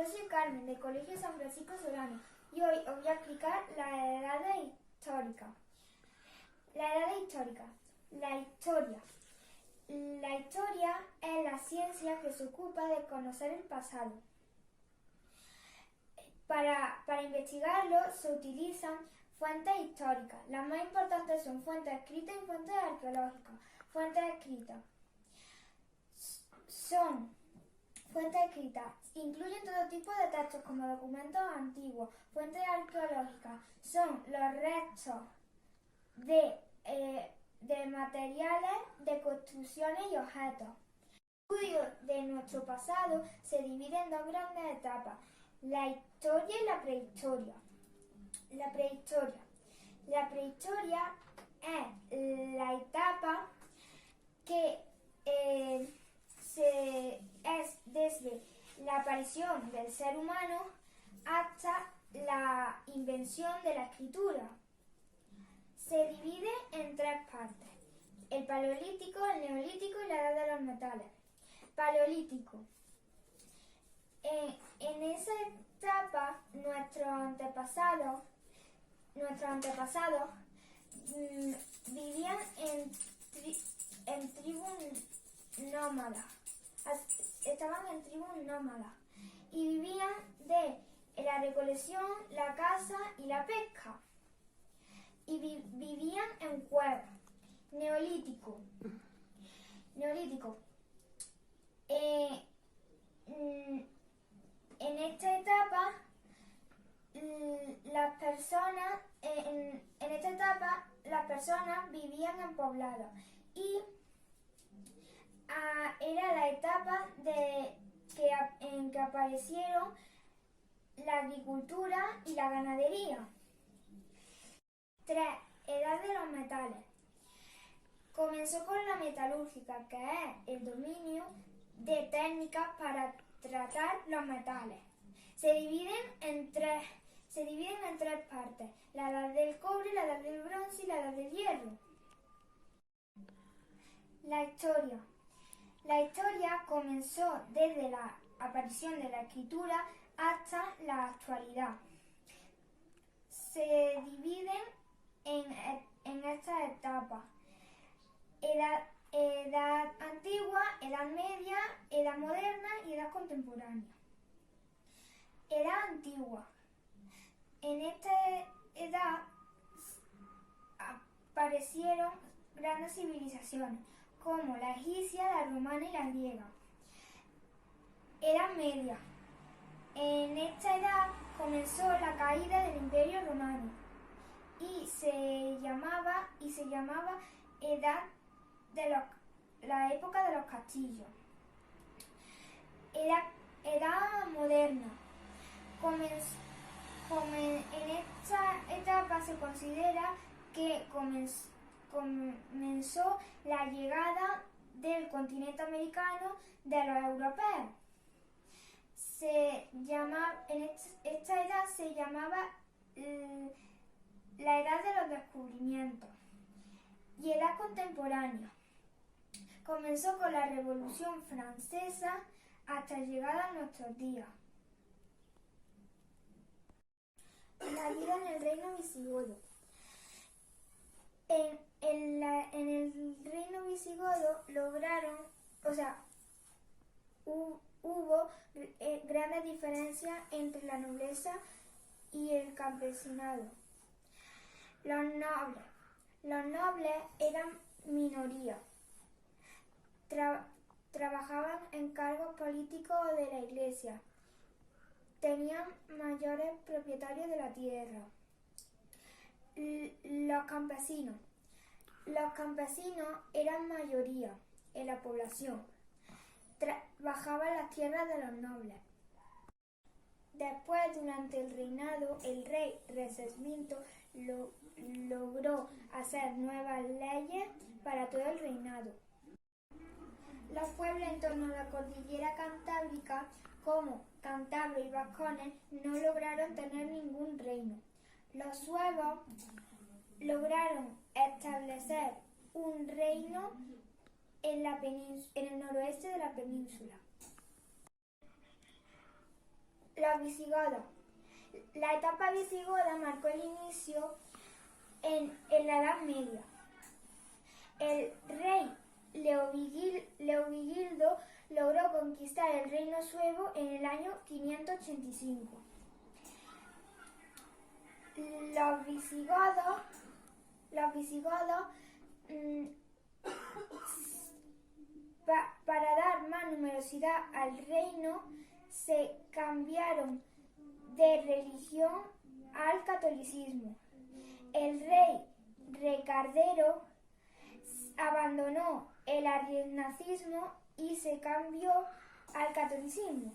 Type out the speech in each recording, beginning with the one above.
Yo soy Carmen, del Colegio San Francisco Solano, y hoy os voy a explicar la edad histórica. La edad histórica. La historia. La historia es la ciencia que se ocupa de conocer el pasado. Para investigarlo se utilizan fuentes históricas. Las más importantes son fuentes escritas y fuentes arqueológicas. Fuentes escritas incluyen todo tipo de textos como documentos antiguos. Fuentes arqueológicas son los restos de materiales, de construcciones y objetos. El estudio de nuestro pasado se divide en dos grandes etapas: la historia y la prehistoria. La prehistoria. La prehistoria es la etapa que es desde la aparición del ser humano hasta la invención de la escritura. Se divide en tres partes: el paleolítico, el neolítico y la edad de los metales. Paleolítico. En esa etapa nuestros antepasados vivían en tribus nómadas. Estaban en tribus nómadas y vivían de la recolección, la caza y la pesca. Y vivían en cuevas. Neolítico. En esta etapa las personas vivían en poblados y era la etapa en que aparecieron la agricultura y la ganadería. 3. Edad de los metales. Comenzó con la metalúrgica, que es el dominio de técnicas para tratar los metales. Se dividen en tres partes: la edad del cobre, la edad del bronce y la edad del hierro. La historia. La historia comenzó desde la aparición de la escritura hasta la actualidad. Se dividen en estas etapas: edad antigua, edad media, edad moderna y edad contemporánea. Edad antigua. En esta edad aparecieron grandes civilizaciones como la egipcia, la romana y la griega. Edad media. En esta edad comenzó la caída del Imperio Romano y se llamaba la época de los castillos. Edad moderna. En esta etapa se considera que comenzó la llegada del continente americano de los europeos. Esta edad se llamaba la edad de los descubrimientos. Y edad contemporánea. Comenzó con la Revolución Francesa hasta llegar a nuestros días. La vida en el reino visigodo. En el reino visigodo hubo grandes diferencias entre la nobleza y el campesinado. Los nobles eran minoría. Trabajaban en cargos políticos o de la iglesia. Tenían mayores propietarios de la tierra. Los campesinos. Los campesinos eran mayoría en la población. Trabajaban las tierras de los nobles. Después, durante el reinado, el rey Recesvinto logró hacer nuevas leyes para todo el reinado. Los pueblos en torno a la cordillera cantábrica, como cántabros y vascones, no lograron tener ningún reino. Los suevos lograron establecer un reino en el noroeste de la península. Los visigodos. La etapa visigoda marcó el inicio en la Edad Media. El rey Leovigildo logró conquistar el reino suevo en el año 585. Los visigodos para dar más numerosidad al reino, se cambiaron de religión al catolicismo. El rey Recardero abandonó el arrianismo y se cambió al catolicismo.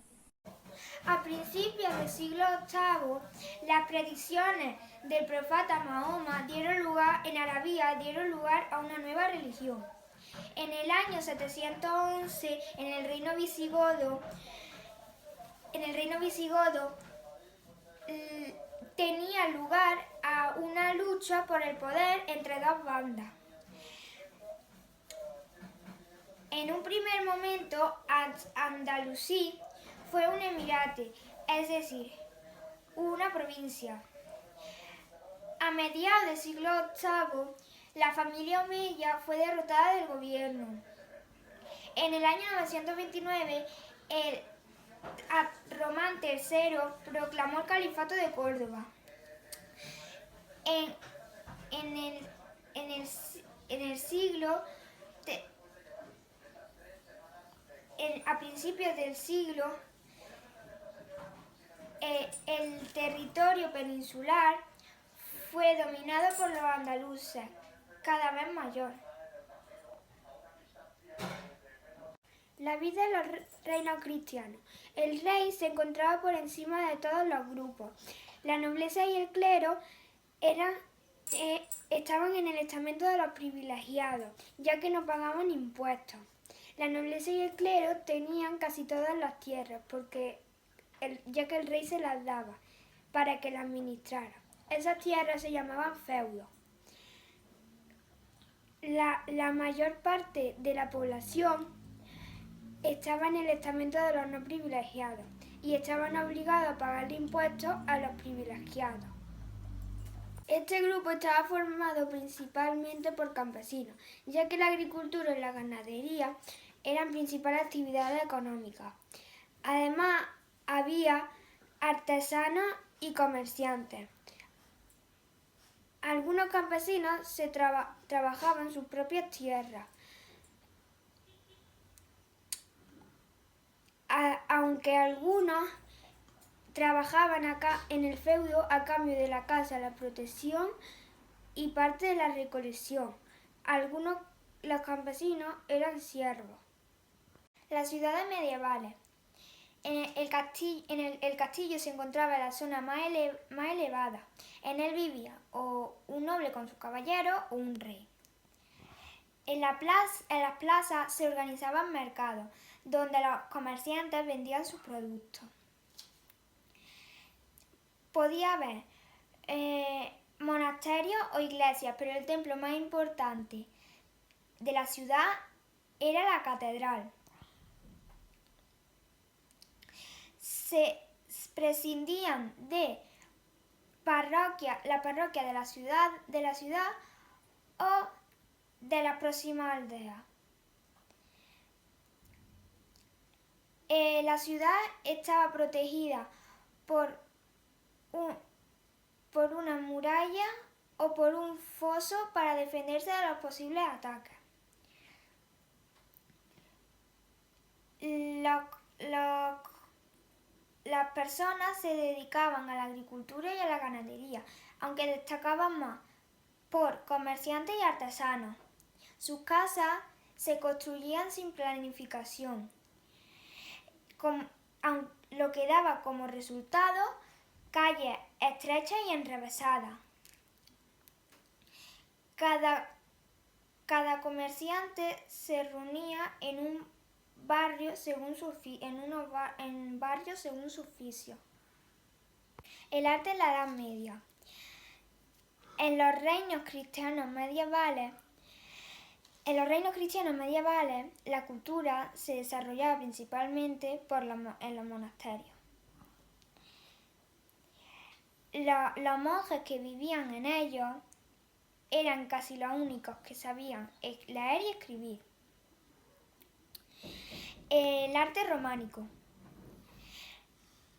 A principios del siglo VIII, las predicciones del profeta Mahoma en Arabia dieron lugar a una nueva religión. En el año 711, en el reino visigodo, tenía lugar a una lucha por el poder entre dos bandas. En un primer momento, Andalusí fue un emirate, es decir, una provincia. A mediados del siglo VIII, la familia omeya fue derrotada del gobierno. En el año 929, el Román III proclamó el califato de Córdoba. A principios del siglo, el territorio peninsular fue dominado por los andaluces, cada vez mayor. La vida de los reinos cristianos. El rey se encontraba por encima de todos los grupos. La nobleza y el clero estaban en el estamento de los privilegiados, ya que no pagaban impuestos. La nobleza y el clero tenían casi todas las tierras, ya que el rey se las daba para que las administrara. Esas tierras se llamaban feudos. La mayor parte de la población estaba en el estamento de los no privilegiados y estaban obligados a pagarle impuestos a los privilegiados. Este grupo estaba formado principalmente por campesinos, ya que la agricultura y la ganadería eran principales actividades económicas. Además, había artesanos y comerciantes. Algunos campesinos trabajaban sus propias tierras, aunque algunos trabajaban acá en el feudo a cambio de la casa, la protección y parte de la recolección. Algunos los campesinos eran siervos. Las ciudades medievales. El castillo se encontraba en la zona más elevada. En él vivía o un noble con sus caballeros o un rey. En las plazas se organizaban mercados, donde los comerciantes vendían sus productos. Podía haber monasterios o iglesias, pero el templo más importante de la ciudad era la catedral. Se prescindían de la parroquia de la ciudad o de la próxima aldea. La ciudad estaba protegida por una muralla o por un foso para defenderse de los posibles ataques. Las personas se dedicaban a la agricultura y a la ganadería, aunque destacaban más por comerciantes y artesanos. Sus casas se construían sin planificación, lo que daba como resultado calles estrechas y enrevesadas. Cada comerciante se reunía en un barrio según su oficio. El arte en la Edad Media. En los reinos cristianos medievales, la cultura se desarrollaba principalmente en los monasterios. Los monjes que vivían en ellos eran casi los únicos que sabían leer y escribir. El arte románico.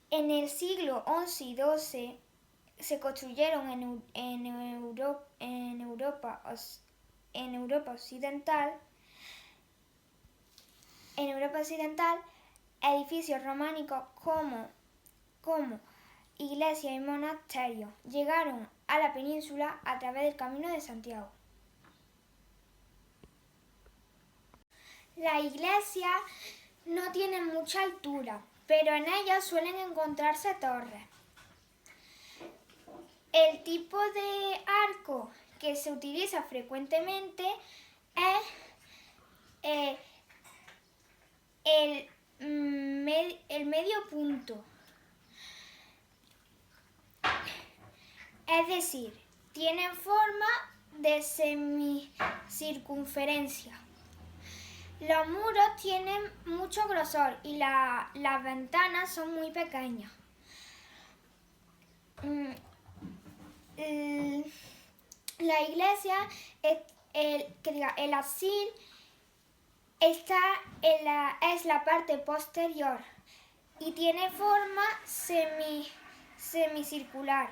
En el siglo XI y XII se construyeron en Europa Occidental edificios románicos como iglesias y monasterios. Llegaron a la península a través del Camino de Santiago. Las iglesias no tienen mucha altura, pero en ellas suelen encontrarse torres. El tipo de arco que se utiliza frecuentemente es el medio punto. Es decir, tienen forma de semicircunferencia. Los muros tienen mucho grosor y las ventanas son muy pequeñas. La iglesia, el absis, es la parte posterior y tiene forma semicircular.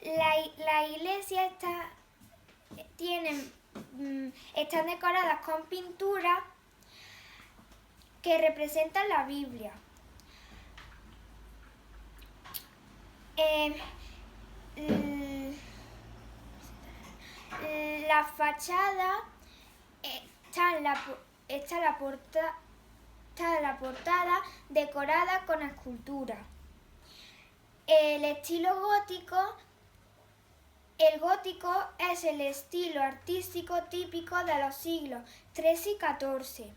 La iglesia están decoradas con pinturas que representan la Biblia. La fachada está la portada decorada con esculturas. El estilo gótico. El gótico es el estilo artístico típico de los siglos XIII y XIV.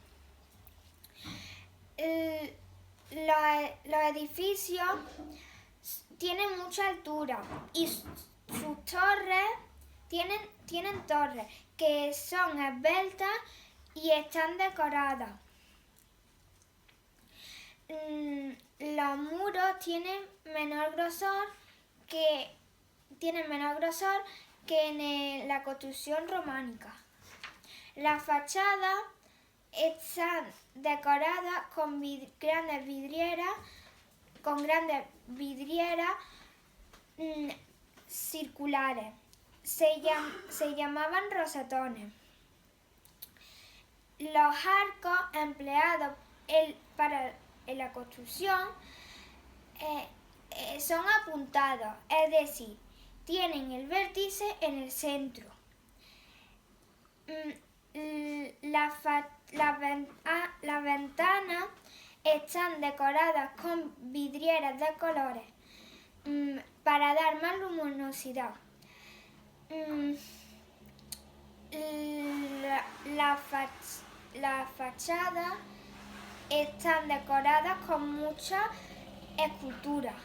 Los edificios tienen mucha altura y sus torres tienen torres que son esbeltas y están decoradas. Los muros tienen menor grosor que en la construcción románica. Las fachadas están decoradas con grandes vidrieras circulares. Se llamaban rosetones. Los arcos empleados para la construcción son apuntados, es decir, tienen el vértice en el centro. Las ventanas están decoradas con vidrieras de colores para dar más luminosidad. Las fachadas están decoradas con muchas esculturas.